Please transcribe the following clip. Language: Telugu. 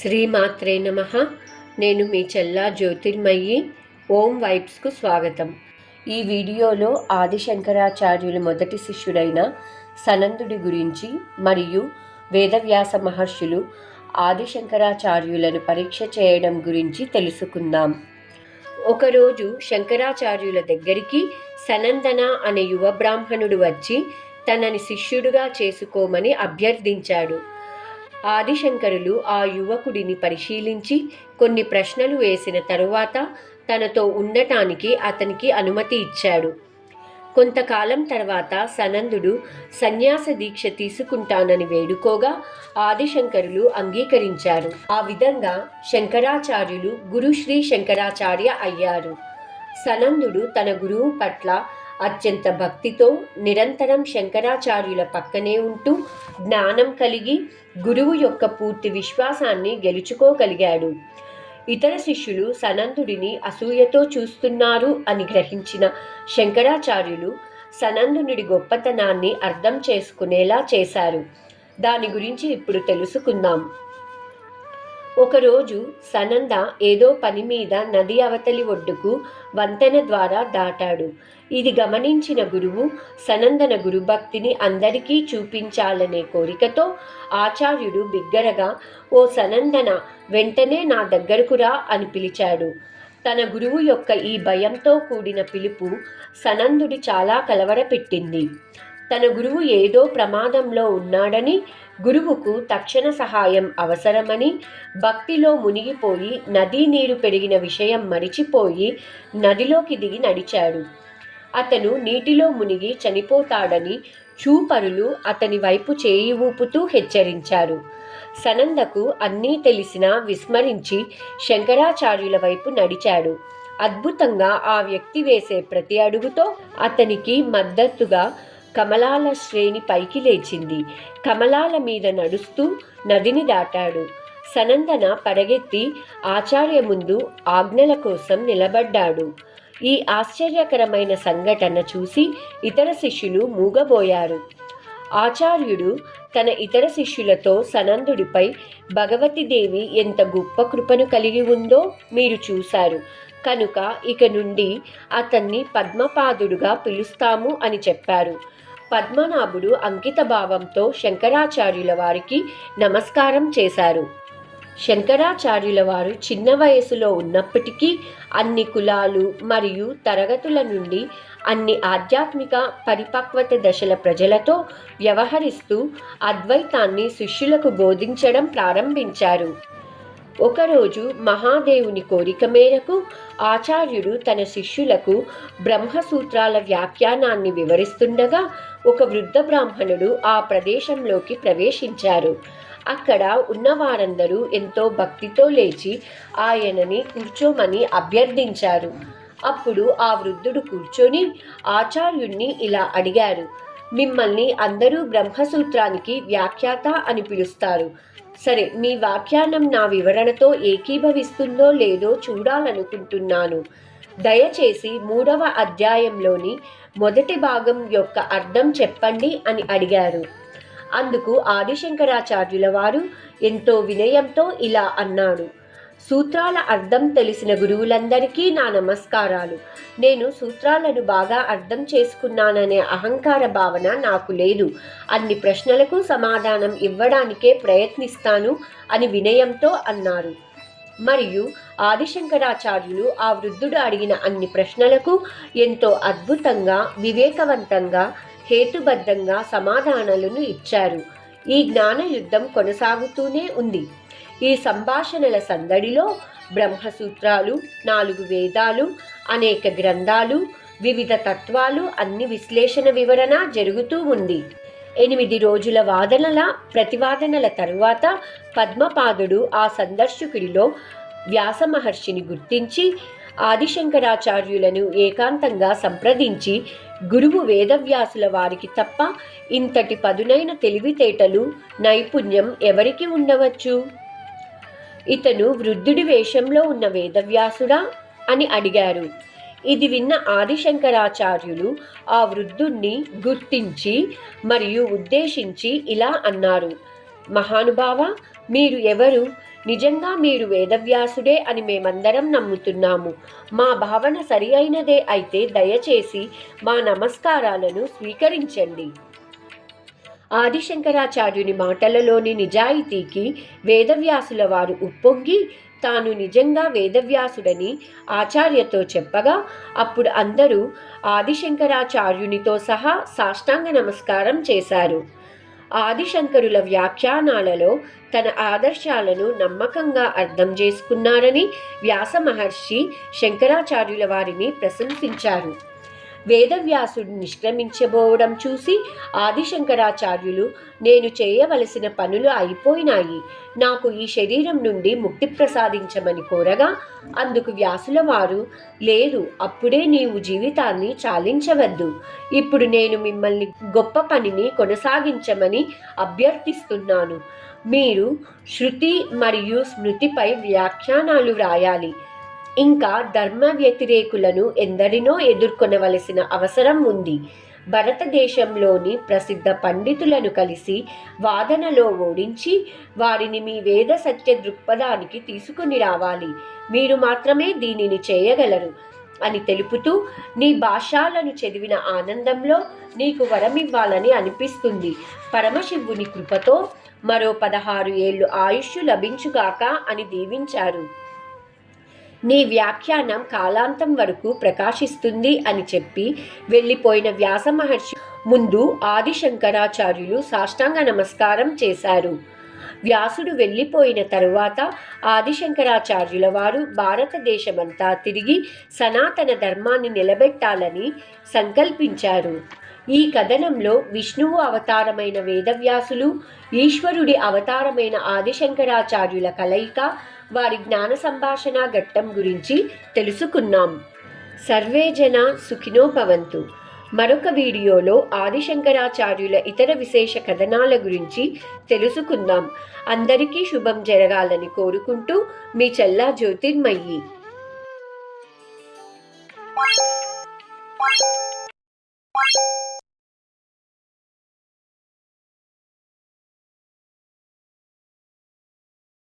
శ్రీమాత్రే నమః. నేను మీ చెల్లా జ్యోతిర్మయి. ఓం వైబ్స్కు స్వాగతం. ఈ వీడియోలో ఆదిశంకరాచార్యులు మొదటి శిష్యుడైన సనందుడి గురించి మరియు వేదవ్యాస మహర్షులు ఆదిశంకరాచార్యులను పరీక్ష చేయడం గురించి తెలుసుకుందాం. ఒకరోజు శంకరాచార్యుల దగ్గరికి సనందన అనే యువ బ్రాహ్మణుడు వచ్చి తనని శిష్యుడిగా చేసుకోమని అభ్యర్థించాడు. ఆదిశంకరులు ఆ యువకుడిని పరిశీలించి కొన్ని ప్రశ్నలు వేసిన తరువాత తనతో ఉండటానికి అతనికి అనుమతి ఇచ్చాడు. కొంతకాలం తర్వాత సనందుడు సన్యాస దీక్ష తీసుకుంటానని వేడుకోగా ఆదిశంకరులు అంగీకరించారు. ఆ విధంగా శంకరాచార్యులు గురుశ్రీ శంకరాచార్య అయ్యారు. సనందుడు తన గురువు పట్ల అత్యంత భక్తితో నిరంతరం శంకరాచార్యుల పక్కనే ఉంటూ జ్ఞానం కలిగి గురువు యొక్క పూర్తి విశ్వాసాన్ని గెలుచుకోగలిగాడు. ఇతర శిష్యులు సనందుడిని అసూయతో చూస్తున్నారు అని గ్రహించిన శంకరాచార్యులు సనందుడి గొప్పతనాన్ని అర్థం చేసుకునేలా చేశారు. దాని గురించి ఇప్పుడు తెలుసుకుందాం. ఒకరోజు సనంద ఏదో పని మీద నది అవతలి ఒడ్డుకు వంతెన ద్వారా దాటాడు. ఇది గమనించిన గురువు సనందన గురుభక్తిని అందరికీ చూపించాలనే కోరికతో ఆచార్యుడు బిగ్గరగా, "ఓ సనందన, వెంటనే నా దగ్గరకు రా" అని పిలిచాడు. తన గురువు యొక్క ఈ భయంతో కూడిన పిలుపు సనందుడి చాలా కలవరపెట్టింది. తన గురువు ఏదో ప్రమాదంలో ఉన్నాడని, గురువుకు తక్షణ సహాయం అవసరమని, భక్తిలో మునిగిపోయి నదీ నీరు పెరిగిన విషయం మరిచిపోయి నదిలోకి దిగి నడిచాడు. అతను నీటిలో మునిగి చనిపోతాడని చూపరులు అతని వైపు చేయి ఊపుతూ హెచ్చరించారు. సనందకు అన్నీ తెలిసినా విస్మరించి శంకరాచార్యుల వైపు నడిచాడు. అద్భుతంగా ఆ వ్యక్తి వేసే ప్రతి అడుగుతో అతనికి మద్దతుగా కమలాల శ్రేణి పైకి లేచింది. కమలాల మీద నడుస్తూ నదిని దాటాడు. సనందన పడగెత్తి ఆచార్య ముందు ఆజ్ఞల కోసం నిలబడ్డాడు. ఈ ఆశ్చర్యకరమైన సంఘటన చూసి ఇతర శిష్యులు మూగబోయారు. ఆచార్యుడు తన ఇతర శిష్యులతో సనందుడిపై భగవతీదేవి ఎంత గొప్ప కృపను కలిగి ఉందో మీరు చూశారు కనుక ఇక నుండి అతన్ని పద్మపాదుడుగా పిలుస్తాము అని చెప్పారు. పద్మనాభుడు అంకిత భావంతో శంకరాచార్యుల వారికి నమస్కారం చేశారు. శంకరాచార్యుల వారు చిన్న వయసులో ఉన్నప్పటికీ అన్ని కులాలు మరియు తరగతుల నుండి అన్ని ఆధ్యాత్మిక పరిపక్వత దశల ప్రజలతో వ్యవహరిస్తూ అద్వైతాన్ని శిష్యులకు బోధించడం ప్రారంభించారు. ఒకరోజు మహాదేవుని కోరిక మేరకు ఆచార్యుడు తన శిష్యులకు బ్రహ్మసూత్రాల వ్యాఖ్యానాన్ని వివరిస్తుండగా ఒక వృద్ధ బ్రాహ్మణుడు ఆ ప్రదేశంలోకి ప్రవేశించారు. అక్కడ ఉన్నవారందరూ ఎంతో భక్తితో లేచి ఆయనని కూర్చోమని అభ్యర్థించారు. అప్పుడు ఆ వృద్ధుడు కూర్చొని ఆచార్యుణ్ణి ఇలా అడిగారు, "మిమ్మల్ని అందరూ బ్రహ్మసూత్రానికి వ్యాఖ్యాత అని పిలుస్తారు. సరే, మీ వ్యాఖ్యానం నా వివరణతో ఏకీభవిస్తుందో లేదో చూడాలనుకుంటున్నాను. దయచేసి 3వ అధ్యాయంలోని మొదటి భాగం యొక్క అర్థం చెప్పండి" అని అడిగారు. అందుకు ఆదిశంకరాచార్యుల వారు ఎంతో వినయంతో ఇలా అన్నాడు, "సూత్రాల అర్థం తెలిసిన గురువులందరికీ నా నమస్కారాలు. నేను సూత్రాలను బాగా అర్థం చేసుకున్నాననే అహంకార భావన నాకు లేదు. అన్ని ప్రశ్నలకు సమాధానం ఇవ్వడానికే ప్రయత్నిస్తాను" అని వినయంతో అన్నారు. మరియు ఆదిశంకరాచార్యులు ఆ వృద్ధుడు అడిగిన అన్ని ప్రశ్నలకు ఎంతో అద్భుతంగా, వివేకవంతంగా, హేతుబద్ధంగా సమాధానాలను ఇచ్చారు. ఈ జ్ఞాన యుద్ధం కొనసాగుతూనే ఉంది. ఈ సంభాషణల సందడిలో బ్రహ్మసూత్రాలు, 4 వేదాలు, అనేక గ్రంథాలు, వివిధ తత్వాలు అన్ని విశ్లేషణ వివరణ జరుగుతూ ఉంది. 8 రోజుల వాదనల ప్రతివాదనల తరువాత పద్మపాదుడు ఆ సందర్శకుడిలో వ్యాస మహర్షిని గుర్తించి ఆదిశంకరాచార్యులను ఏకాంతంగా సంప్రదించి, "గురువు వేదవ్యాసుల వారికి తప్ప ఇంతటి పదునైన తెలివితేటలు, నైపుణ్యం ఎవరికి ఉండవచ్చు? ఇతను వృద్ధుడి వేషంలో ఉన్న వేదవ్యాసుడా?" అని అడిగారు. ఇది విన్న ఆదిశంకరాచార్యులు ఆ వృద్ధుణ్ణి గుర్తించి మరియు ఉద్దేశించి ఇలా అన్నారు, "మహానుభావ, మీరు ఎవరు? నిజంగా మీరు వేదవ్యాసుడే అని మేమందరం నమ్ముతున్నాము. మా భావన సరి అయినదే అయితే దయచేసి మా నమస్కారాలను స్వీకరించండి. ఆదిశంకరాచార్యుని మాటలలోని నిజాయితీకి వేదవ్యాసుల వారు ఉప్పొంగి తాను నిజంగా వేదవ్యాసుడని ఆచార్యతో చెప్పగా అప్పుడు అందరూ ఆదిశంకరాచార్యునితో సహా సాష్టాంగ నమస్కారం చేశారు. ఆదిశంకరుల వ్యాఖ్యానాలలో తన ఆదర్శాలను నమ్మకంగా అర్థం చేసుకున్నారని వ్యాస మహర్షి శంకరాచార్యుల వారిని ప్రశంసించారు. వేదవ్యాసుడు నిష్క్రమించబోవడం చూసి ఆదిశంకరాచార్యులు, నేను చేయవలసిన పనులు అయిపోయినాయి, నాకు ఈ శరీరం నుండి ముక్తి ప్రసాదించమని కోరగా అందుకు వ్యాసుల వారు, లేదు, అప్పుడే నీవు జీవితాన్ని చాలించవద్దు. ఇప్పుడు నేను మిమ్మల్ని గొప్ప పనిని కొనసాగించమని అభ్యర్థిస్తున్నాను. మీరు శృతి మరియు స్మృతిపై వ్యాఖ్యానాలు వ్రాయాలి. ఇంకా ధర్మ వ్యతిరేకులను ఎందరినో ఎదుర్కొనవలసిన అవసరం ఉంది. భారతదేశంలోని ప్రసిద్ధ పండితులను కలిసి వాదనలో ఓడించి వారిని మీ వేద సత్య దృక్పథానికి తీసుకుని రావాలి. మీరు మాత్రమే దీనిని చేయగలరు అని తెలుపుతూ, నీ భాష్యాలను చదివిన ఆనందంలో నీకు వరమివ్వాలని అనిపిస్తుంది. పరమశివుని కృపతో మరో 16 ఏళ్ళు ఆయుష్షు లభించుగాక అని దీవించారు. నీ వ్యాఖ్యానం కాలాంతం వరకు ప్రకాశిస్తుంది అని చెప్పి వెళ్ళిపోయిన వ్యాస మహర్షి ముందు ఆదిశంకరాచార్యులు సాష్టాంగ నమస్కారం చేశారు. వ్యాసుడు వెళ్ళిపోయిన తరువాత ఆదిశంకరాచార్యుల వారు భారతదేశమంతా తిరిగి సనాతన ధర్మాన్ని నిలబెట్టాలని సంకల్పించారు. ఈ కథనంలో విష్ణువు అవతారమైన వేదవ్యాసులు, ఈశ్వరుడి అవతారమైన ఆదిశంకరాచార్యుల కలయిక, వారి జ్ఞాన సంభాషణ ఘట్టం గురించి తెలుసుకున్నాం. సర్వే జన సుఖినో భవంతు. మరొక వీడియోలో ఆదిశంకరాచార్యుల ఇతర విశేష కథనాల గురించి తెలుసుకుందాం. అందరికీ శుభం జరగాలని కోరుకుంటూ మీ చెల్లా జ్యోతిర్మయి.